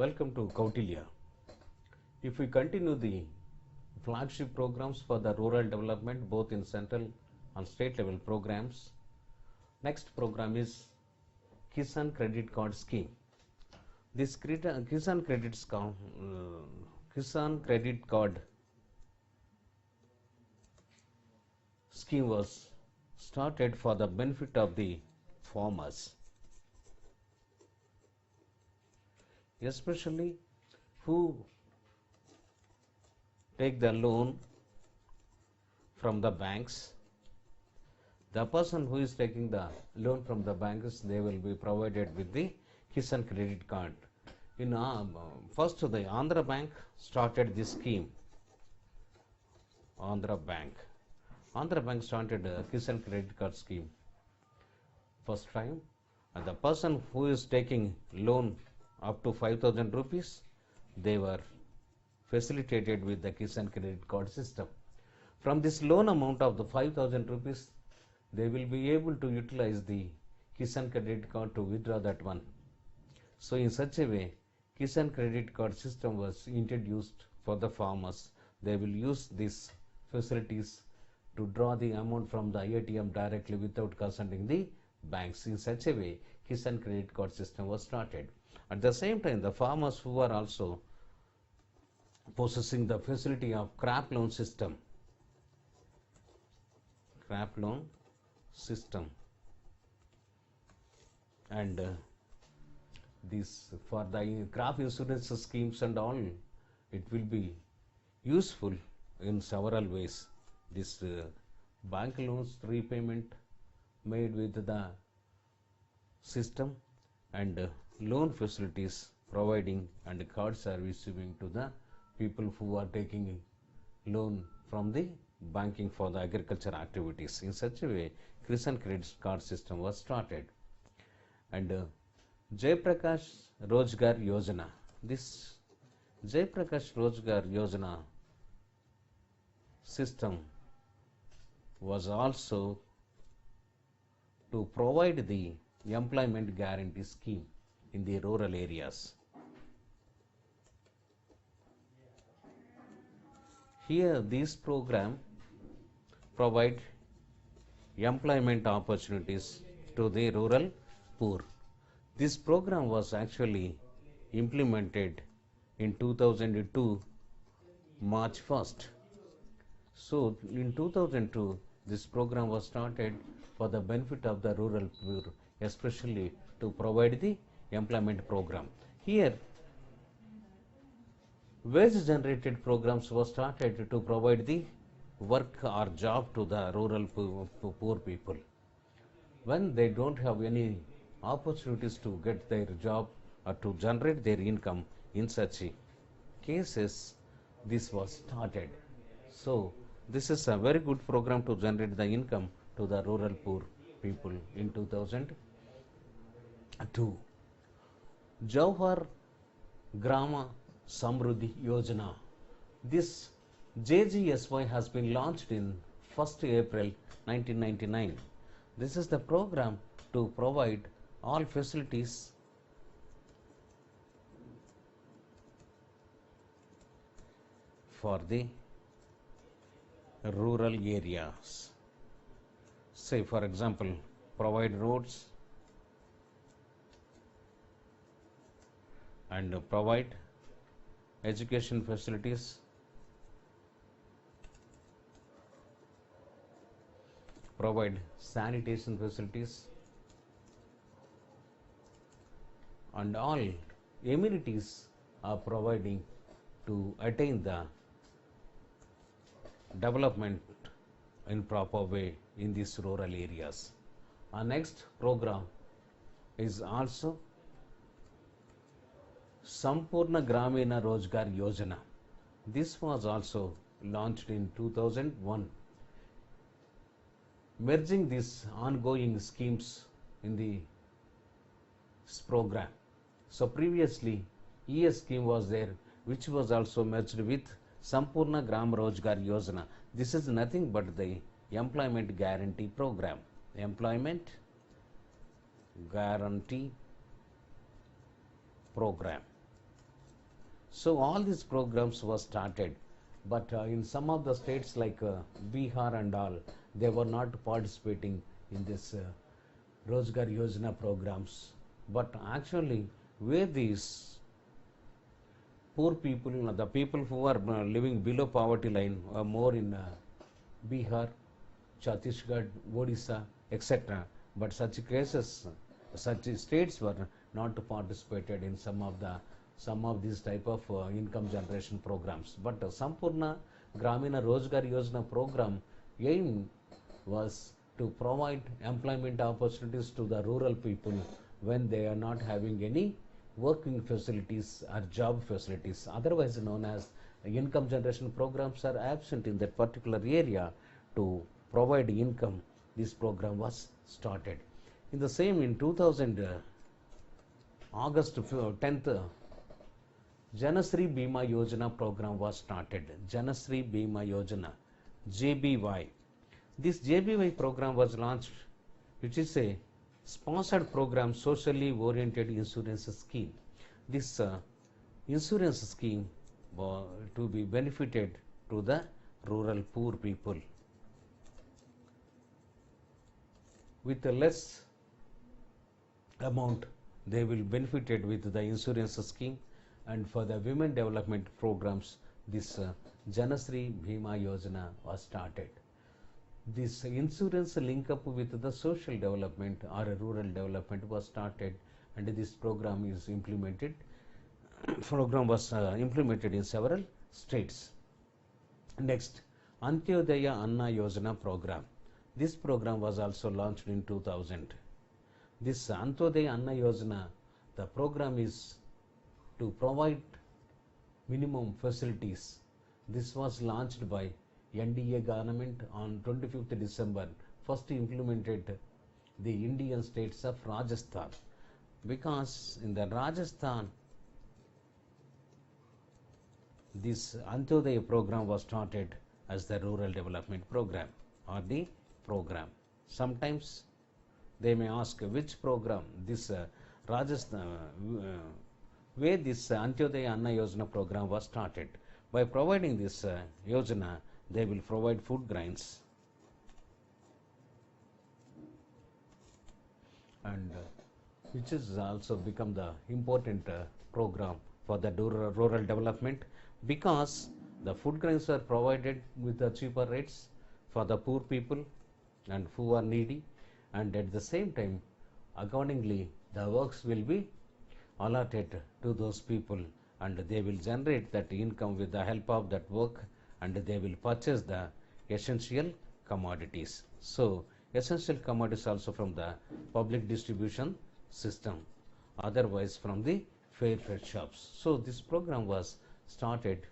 Welcome to Kautilya. If we continue the flagship programs for the rural development both in central and state level programs, next program is Kisan Credit Card Scheme. This Kisan Credit Card scheme was started for the benefit of the farmers, especially who take the loan from the banks. The person who is taking the loan from the banks, they will be provided with the Kisan Credit Card. In first, the Andhra Bank started this scheme. Andhra Bank started a Kisan Credit Card scheme first time, and the person who is taking loan up to 5,000 rupees, they were facilitated with the Kisan Credit Card system. From this loan amount of the 5,000 rupees, they will be able to utilize the Kisan Credit Card to withdraw that one. So in such a way, Kisan Credit Card system was introduced for the farmers. They will use these facilities to draw the amount from the ATM directly without consulting the banks. In such a way, Kisan Credit Card system was started. At the same time, the farmers who are also possessing the facility of crop loan system, and this for the crop insurance schemes and all, it will be useful in several ways. This bank loans repayment made with the system, and loan facilities providing and card service giving to the people who are taking loan from the banking for the agriculture activities. In such a way, Kisan Credit Card system was started. And Jaiprakash Rozgar Yojana. This Jaiprakash Rozgar Yojana system was also to provide the employment guarantee scheme in the rural areas. Here, this program provide employment opportunities to the rural poor. This program was actually implemented in 2002 March 1st. So in 2002, this program was started for the benefit of the rural poor, especially to provide the employment program. Here, wage generated programs were started to provide the work or job to the rural poor people. When they don't have any opportunities to get their job or to generate their income, in such cases, this was started. So this is a very good program to generate the income to the rural poor people in 2002. Jawahar Grama Samruddhi Yojana. This JGSY has been launched in 1st April 1999. This is the program to provide all facilities for the rural areas. Say, for example, provide roads and provide education facilities, provide sanitation facilities, and all amenities are providing to attain the development in proper way in these rural areas. Our next program is also Sampurna Gramina Rozgar Yojana. This was also launched in 2001, merging these ongoing schemes in the program. So previously, ES scheme was there, which was also merged with Sampurna Gram Rozgar Yojana. This is nothing but the employment guarantee program. Employment guarantee program. So all these programs were started, but in some of the states like Bihar and all, they were not participating in this Rozgar Yojana programs. But actually, where these poor people, the people who are living below poverty line, are more in Bihar, Chhattisgarh, Odisha, etc. But such cases, such states were not participated in some of these type of income generation programs. But Sampurna Gramina Rozgar Yojana program aim was to provide employment opportunities to the rural people when they are not having any working facilities or job facilities, otherwise known as income generation programs are absent in that particular area. To provide income, this program was started. In the same, in 2000, August 10th, Janasri Bima Yojana program was started. Janasri Bima Yojana, JBY. This JBY program was launched, which is a sponsored program, socially oriented insurance scheme. This insurance scheme to be benefited to the rural poor people. With a less amount, they will benefited with the insurance scheme. And for the women development programs, this Janasri Bhima Yojana was started. This insurance link up with the social development or rural development was started, and this program is implemented. Program was implemented in several states. Next, Antyodaya Anna Yojana program. This program was also launched in 2000. This Antyodaya Anna Yojana, the program is to provide minimum facilities. This was launched by NDA government on 25th December, first implemented the Indian states of Rajasthan, because in the Rajasthan this Antyodaya program was started as the rural development program or the program. Sometimes they may ask which program this Rajasthan, where this Antyodaya Anna Yojana program was started. By providing this Yojana, they will provide food grains and which has also become the important program for the rural development, because the food grains are provided with the cheaper rates for the poor people and who are needy, and at the same time accordingly the works will be allotted to those people and they will generate that income with the help of that work, and they will purchase the essential commodities. So essential commodities also from the public distribution system, otherwise from the fair trade shops. So this program was started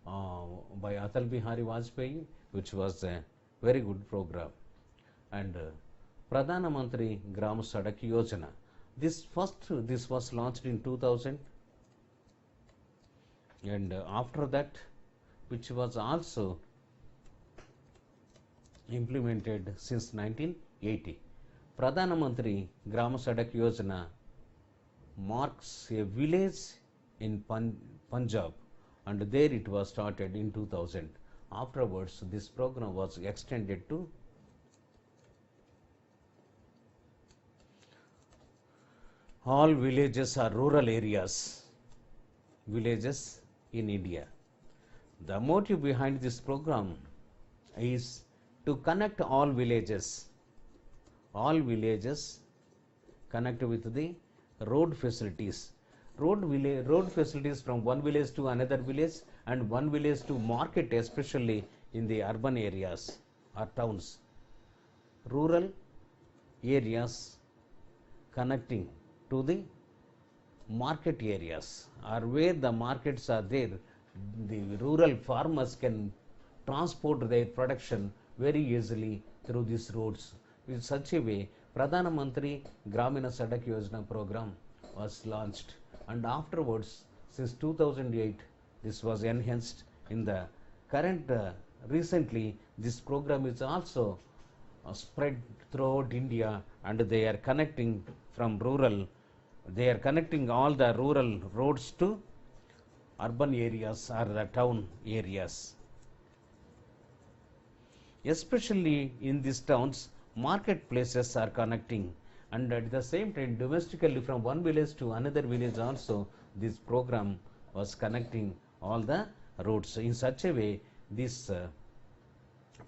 by Atal Bihari Vajpayee, which was a very good program. And Pradhana Mantri Gram Sadak Yojana. This was launched in 2000, and after that, which was also implemented since 1980. Pradhana Mantri Gram Sadak Yojana marks a village in Punjab, and there it was started in 2000. Afterwards, this program was extended to all villages or rural areas, villages in India. The motive behind this program is to connect all villages connect with the road facilities. Road facilities from one village to another village and one village to market, especially in the urban areas or towns. Rural areas connecting to the market areas, or where the markets are there, the rural farmers can transport their production very easily through these roads. In such a way, Pradhana Mantri Gramina Sadak Yojana program was launched, and afterwards, since 2008, this was enhanced in the current. Recently, this program is also spread throughout India, and they are connecting from rural. They are connecting all the rural roads to urban areas or the town areas. Especially in these towns, marketplaces are connecting, and at the same time domestically from one village to another village also this program was connecting all the roads. In such a way, this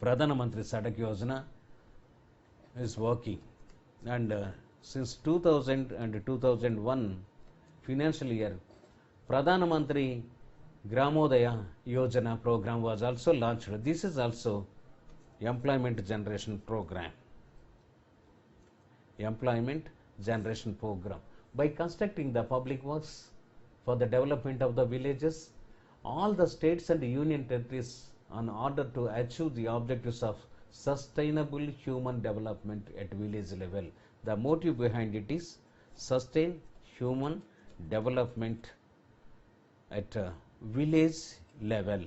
Pradhana Mantri Sadak Yojana is working, and since 2000 and 2001 financial year, Pradhana Mantri Gramodaya Yojana program was also launched. This is also employment generation program. Employment generation program. By constructing the public works for the development of the villages, all the states and union territories in order to achieve the objectives of sustainable human development at village level. The motive behind it is sustain human development at village level.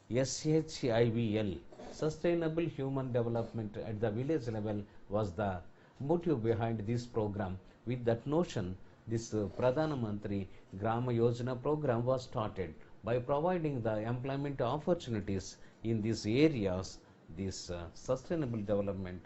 SHIVL, Sustainable Human Development at the village level, was the motive behind this program. With that notion, this Pradhana Mantri Grama Yojana program was started. By providing the employment opportunities in these areas, this sustainable development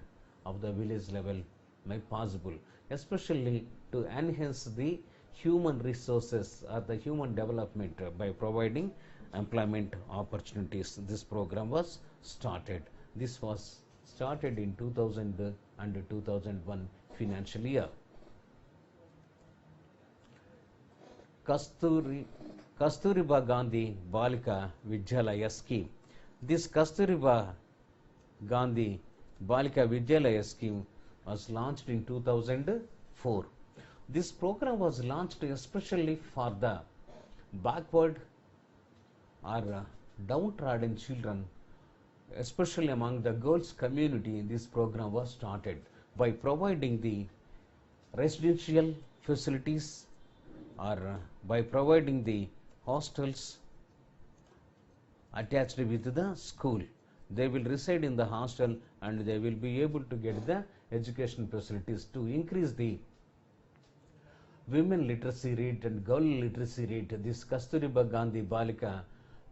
of the village level may possible, especially to enhance the human resources or the human development by providing employment opportunities. This program was started. This was started in 2000 and 2001 financial year. Kasturiba Gandhi Balika Vidyalaya scheme. This Kasturiba Gandhi Balika Vidyalaya scheme was launched in 2004. This program was launched especially for the backward or downtrodden children, especially among the girls community. This program was started by providing the residential facilities or by providing the hostels attached with the school. They will reside in the hostel and they will be able to get the education facilities to increase the women literacy rate and girl literacy rate. This Kasturiba Gandhi Balika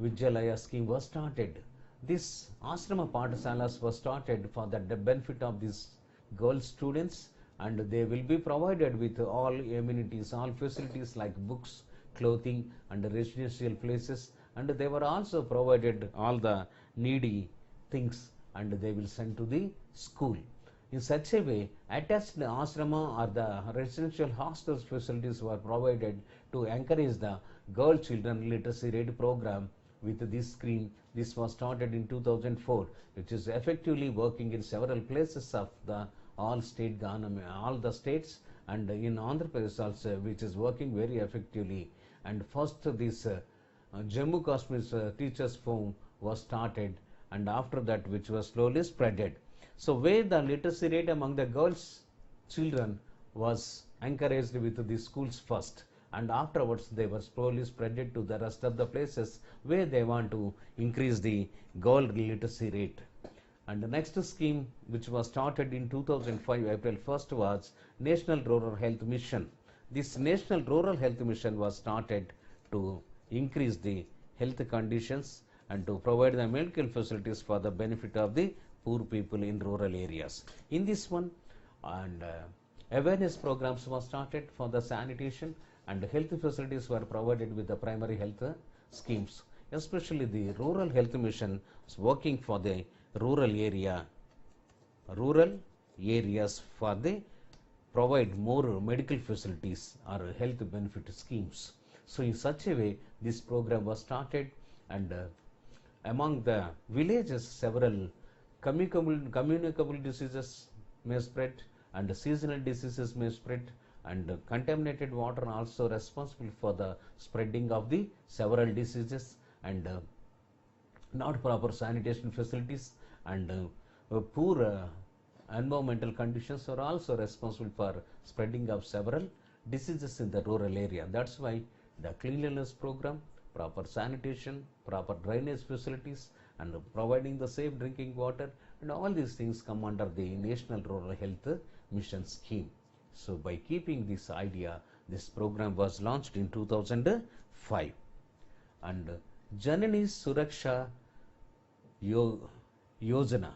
Vidyalaya scheme was started. This ashrama paఠశాlas was started for the benefit of these girl students, and they will be provided with all amenities, all facilities like books, clothing and residential places, and they were also provided all the needy things, and they will send to the school. In such a way, attached ashrama or the residential hostels facilities were provided to encourage the girl children literacy rate program. With this scheme, this was started in 2004, which is effectively working in several places of the all state government, all the states, and in Andhra Pradesh also, which is working very effectively. And first this Jammu Kashmir teachers forum was started, and after that which was slowly spreaded. So where the literacy rate among the girls children was encouraged with the schools first, and afterwards they were slowly spreaded to the rest of the places where they want to increase the girl literacy rate. And the next scheme, which was started in 2005 April 1st, was National Rural Health Mission. This National Rural Health Mission was started to increase the health conditions and to provide the medical facilities for the benefit of the poor people in rural areas. In this one, and awareness programs were started for the sanitation, and health facilities were provided with the primary health schemes. Especially the Rural Health Mission is working for the rural areas for the provide more medical facilities or health benefit schemes. So in such a way, this program was started, and among the villages several communicable diseases may spread, and seasonal diseases may spread, and contaminated water also responsible for the spreading of the several diseases, and not proper sanitation facilities and poor environmental conditions are also responsible for spreading of several diseases in the rural area. That's why the cleanliness program, proper sanitation, proper drainage facilities, and providing the safe drinking water, and all these things come under the National Rural Health Mission scheme. So by keeping this idea, this program was launched in 2005. and Janani Suraksha Yojana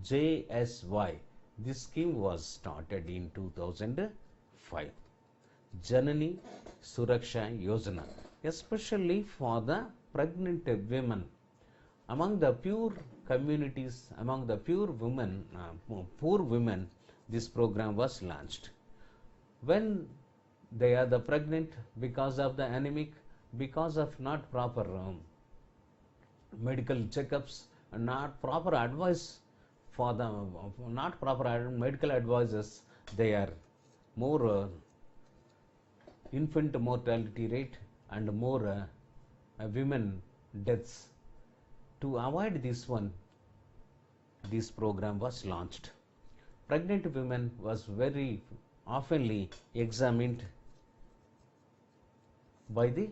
JSY. This scheme was started in 2005. Janani Suraksha Yojana, especially for the pregnant women. Among the poor communities, among the poor women, this program was launched. When they are the pregnant because of the anemic, because of not proper medical checkups, not proper advice for the not proper medical advices, they are more infant mortality rate and more women deaths. To avoid this one, this program was launched. Pregnant women was very oftenly examined by the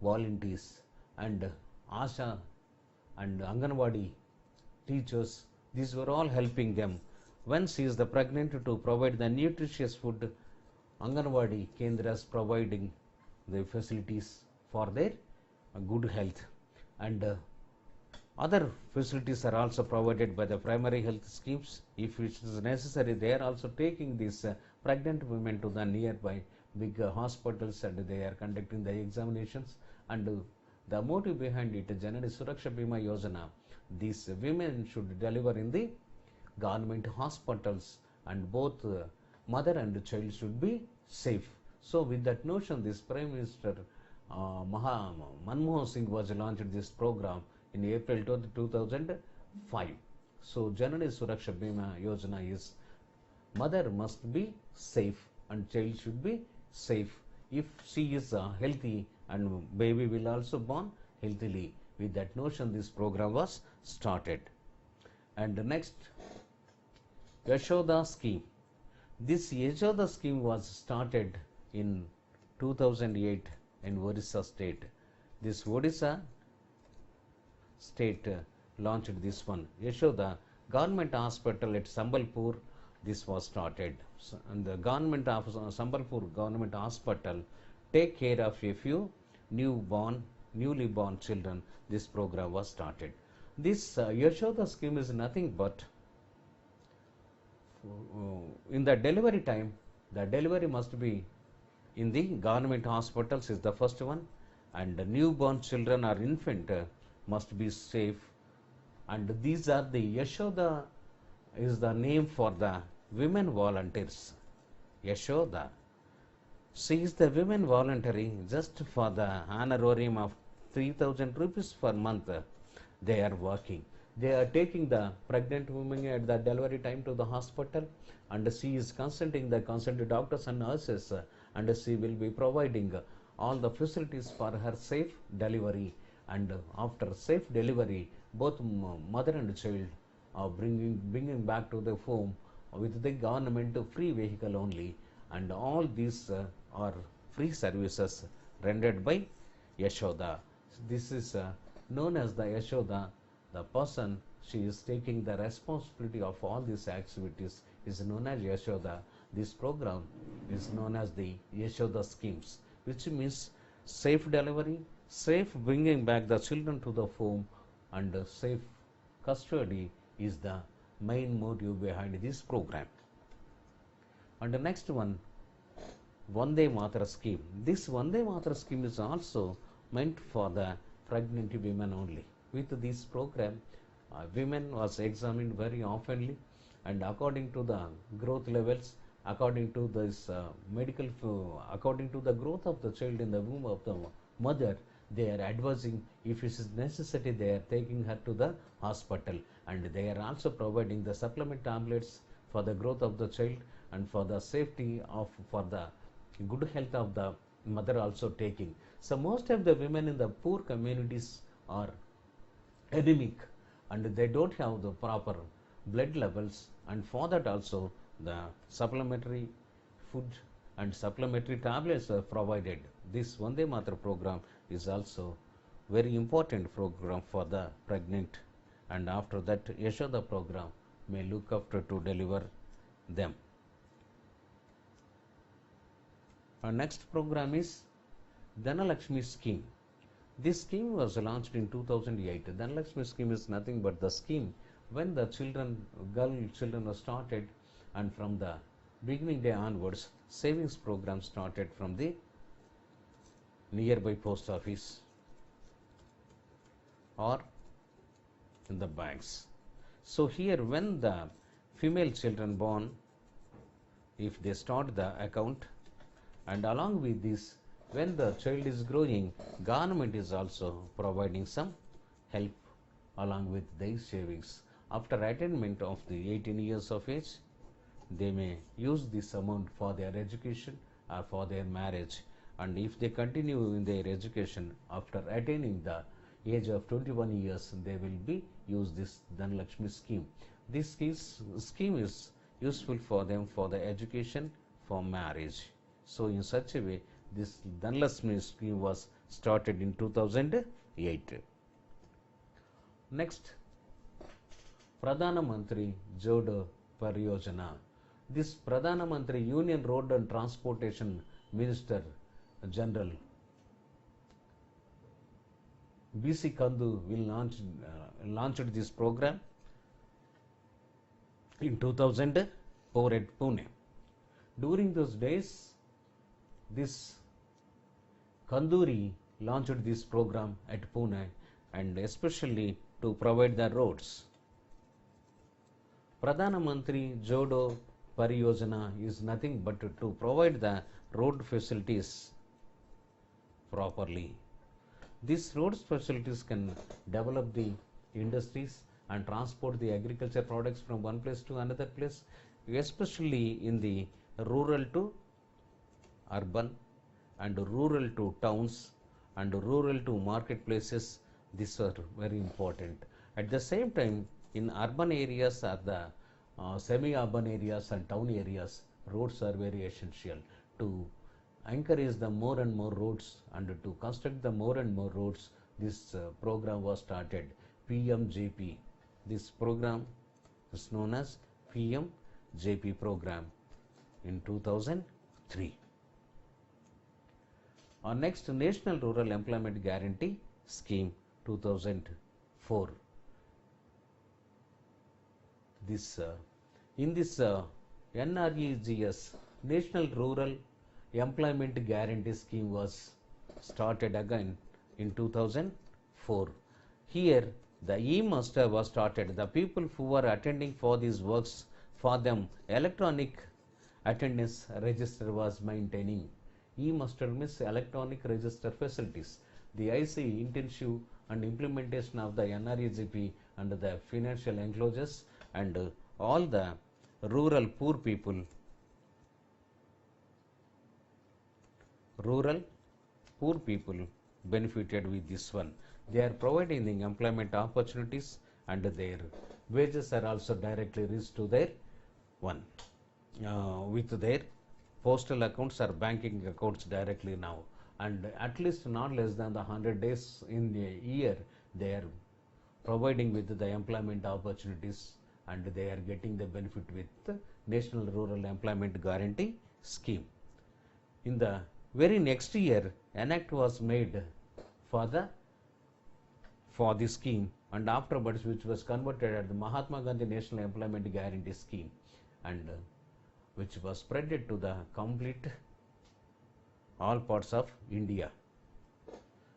volunteers and ASHA and Anganwadi teachers. These were all helping them. When she is the pregnant, to provide the nutritious food, Anganwadi Kendras providing the facilities for their good health, and other facilities are also provided by the primary health schemes. If it is necessary, they are also taking these pregnant women to the nearby big hospitals, and they are conducting the examinations. And the motive behind it, Janani Suraksha Bima Yojana, these women should deliver in the government hospitals, and both mother and child should be safe. So with that notion, this Prime Minister Manmohan Singh was launched this program in April 2005. So Janani Suraksha Bima Yojana is mother must be safe and child should be safe. If she is healthy, and baby will also born healthily. With that notion, this program was started. And next, Yashoda scheme. This Yashoda scheme was started in 2008 in Odisha state. This Odisha state launched this one. Yashoda Government Hospital at Sambalpur, this was started. So, and the government of Sambalpur Government Hospital take care of a few newly born children. This program was started. This Yashoda scheme is nothing but in the delivery time, the delivery must be in the government hospitals is the first one, and the newborn children or infant must be safe. And these are the Yashoda is the name for the women volunteers. Yashoda. She is the women voluntary just for the honorarium of 3,000 rupees per month. They are working. They are taking the pregnant woman at the delivery time to the hospital, and she is consulting the consultant doctors and nurses, and she will be providing all the facilities for her safe delivery. And after safe delivery, both mother and child are bringing back to the home with the government free vehicle only, and all these are free services rendered by Yashoda. This is known as the Yashoda. The person, she is taking the responsibility of all these activities, is known as Yashoda. This program is known as the Yashoda schemes, which means safe delivery, safe bringing back the children to the home, and safe custody is the main motive behind this program. And the next one, Vande Matra scheme. This Vande Matra scheme is also meant for the pregnant women only. With this program, women was examined very oftenly, and according to the growth levels, according to this according to the growth of the child in the womb of the mother, they are advising if it is necessary, they are taking her to the hospital, and they are also providing the supplement tablets for the growth of the child and for the safety of for the good health of the mother also taking. So most of the women in the poor communities are anemic, and they don't have the proper blood levels, and for that also the supplementary food and supplementary tablets are provided. This Vande Matra program is also very important program for the pregnant, and after that Yashoda program may look after to deliver them. Our next program is Dhanalakshmi scheme. This scheme was launched in 2008. The Dhanlaxmi scheme is nothing but the scheme when the girl children were started, and from the beginning day onwards, savings program started from the nearby post office or in the banks. So here, when the female children born, if they start the account, and along with this, when the child is growing, government is also providing some help along with their savings. After attainment of the 18 years of age, they may use this amount for their education or for their marriage. And if they continue in their education after attaining the age of 21 years, they will be use this Dhanlaxmi scheme. This scheme is useful for them for the education, for marriage. So in such a way, this Dhanlaxmi scheme was started in 2008. Next, Pradhana Mantri Jodo Pariyojana. This Pradhana Mantri Union Road and Transportation Minister General B.C. Kandhu will launched this program in 2004 at Pune. During those days, this Kanduri launched this program at Pune, and especially to provide the roads. Pradhana Mantri Jodo Pariyojana is nothing but to provide the road facilities properly. These road facilities can develop the industries and transport the agriculture products from one place to another place, especially in the rural to urban and rural to towns and rural to marketplaces. These are very important. At the same time, in urban areas or the semi-urban areas and town areas, roads are very essential. To encourage the more and more roads and to construct the more and more roads, this program was started, PMJP. This program is known as PMJP program in 2003. Our next, National Rural Employment Guarantee Scheme 2004. In this NREGS, National Rural Employment Guarantee Scheme was started again in 2004. Here, the e-muster was started. The people who were attending for these works, for them, electronic attendance register was maintaining. E-muster means electronic register facilities. The IC intensive and implementation of the NREGP and the financial enclosures, and all the rural poor people, benefited with this one. They are providing the employment opportunities, and their wages are also directly reached to their with their postal accounts or banking accounts directly now. And at least not less than the 100 days in a year, they are providing with the employment opportunities, and they are getting the benefit with the National Rural Employment Guarantee Scheme. In the very next year, an act was made for this scheme, and afterwards which was converted as the Mahatma Gandhi National Employment Guarantee Scheme, and which was spread to the complete all parts of India.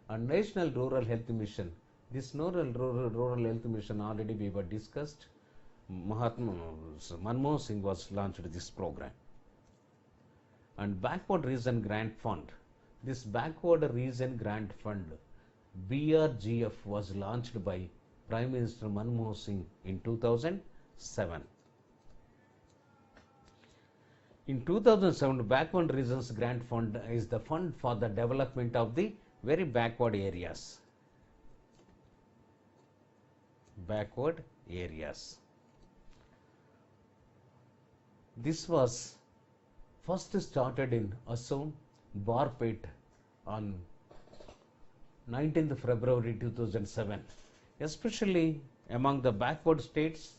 And National Rural Health Mission. This Rural Health Mission already we were discussed. Manmohan Singh was launched this program. And Backward Region Grant Fund. This Backward Region Grant Fund, BRGF, was launched by Prime Minister Manmohan Singh in 2007. In 2007, Backward Regions Grant Fund is the fund for the development of the very backward areas. This was first started in Assam, Barpet, on 19th February 2007, especially among the backward states,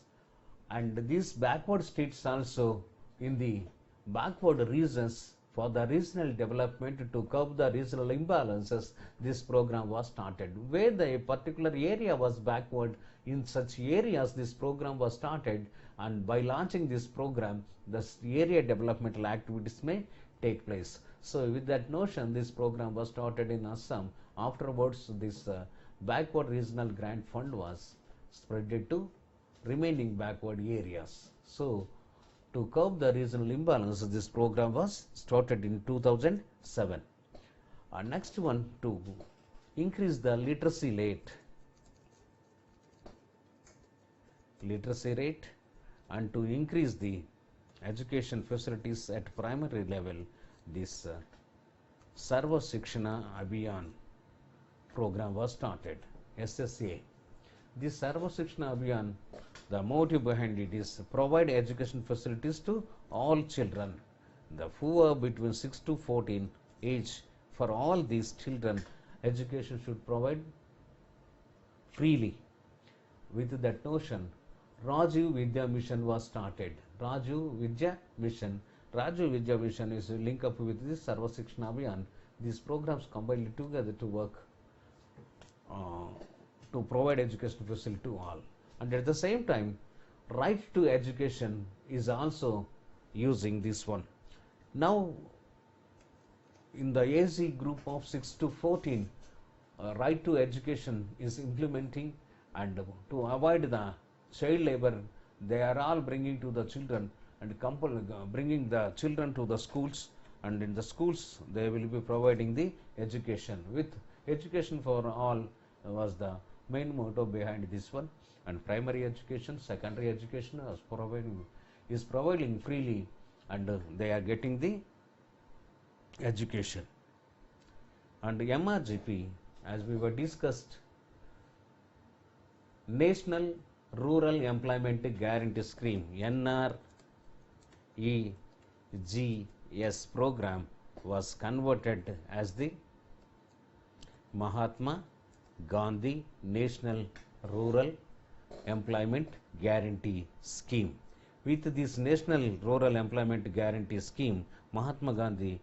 and these backward states also in the backward regions For the regional development to curb the regional imbalances, this program was started. Where the particular area was backward, in such areas this program was started, and by launching this program, the area developmental activities may take place. So with that notion, this program was started in Assam. Afterwards, this backward regional grant fund was spread to remaining backward areas. So to curb the regional imbalance, this program was started in 2007. Next one, to increase the literacy rate and to increase the education facilities at primary level, this Sarva Shikshana Abhiyan program was started, SSA. This Sarva Shikshana Abhiyan, the motive behind it is provide education facilities to all children. The who are between 6 to 14 age, for all these children, education should provide freely. With that notion, Rajiv Vidya Mission was started. Rajiv Vidya Mission is a link up with this Sarva Shikshana Abhiyan. These programs combined together to work to provide education facility to all. And at the same time, right to education is also using this one. Now, in the age group of 6 to 14, right to education is implementing, and to avoid the child labor, they are all bringing to the children and bringing the children to the schools, and in the schools they will be providing the education. With education for all was the main motto behind this one. And primary education, secondary education is providing freely, and they are getting the education. And MRGP, as we were discussed, National Rural Employment Guarantee Scheme, NREGS program, was converted as the Mahatma Gandhi National Rural Employment Guarantee Scheme. With this National Rural Employment Guarantee Scheme, Mahatma Gandhi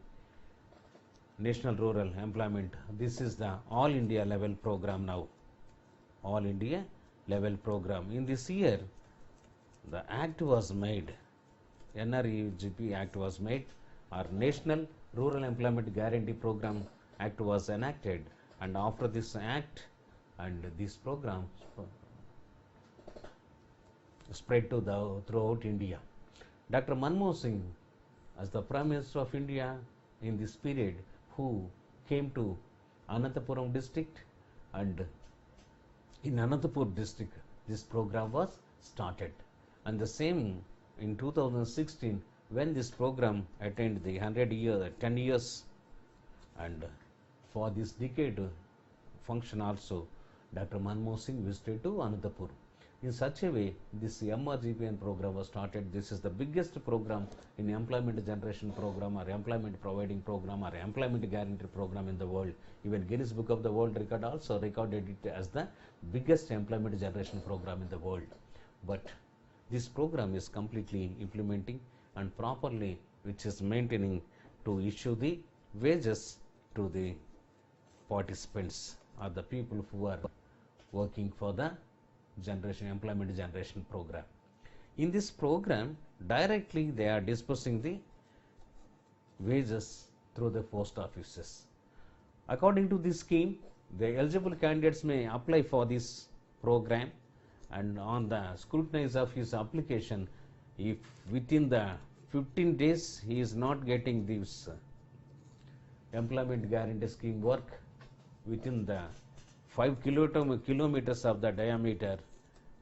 National Rural Employment, this is the all India level program now. All India level program. In this year, the act was made, NREGP Act was made, our National Rural Employment Guarantee Program Act was enacted, and after this act and this program spread to throughout India. Dr. Manmohan Singh, as the Prime Minister of India in this period, who came to Anantapuram district, and in Anantapur district this program was started. And the same in 2016, when this program attained the 10 years, and for this decade function also, Dr. Manmohan Singh visited to Anantapur. In such a way, this MRGPN program was started. This is the biggest program in employment generation program, or employment providing program, or employment guarantee program in the world. Even Guinness Book of the World Record also recorded it as the biggest employment generation program in the world. But this program is completely implementing and properly, which is maintaining to issue the wages to the participants, or the people who are working for the employment generation program. In this program, directly they are dispersing the wages through the post offices. According to this scheme, the eligible candidates may apply for this program, and on the scrutinize of his application, if within the 15 days he is not getting this employment guarantee scheme work within the 5 kilometers of the diameter,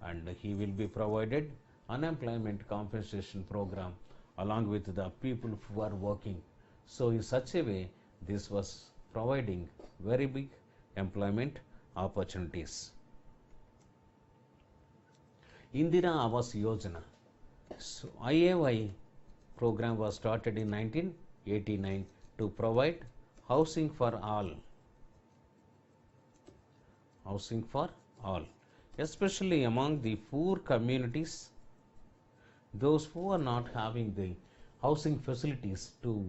and he will be provided unemployment compensation program along with the people who are working. So in such a way, this was providing very big employment opportunities. Indira Awas Yojana. So IAY program was started in 1989 to provide housing for all. Housing for all, especially among the poor communities, those who are not having the housing facilities to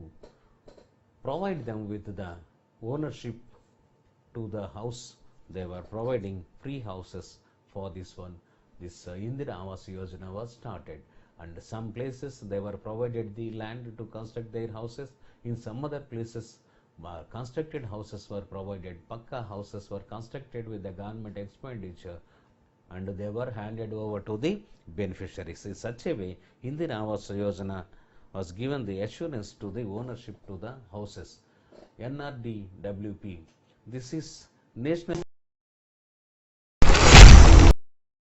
provide them with the ownership to the house. They were providing free houses for this one. This Indira Awas Yojana was started, and some places they were provided the land to construct their houses. In some other places, constructed houses were provided. Pakka houses were constructed with the government expenditure, and they were handed over to the beneficiaries. In such a way, Indira Awas Yojana was given the assurance to the ownership to the houses. NRDWP, this is National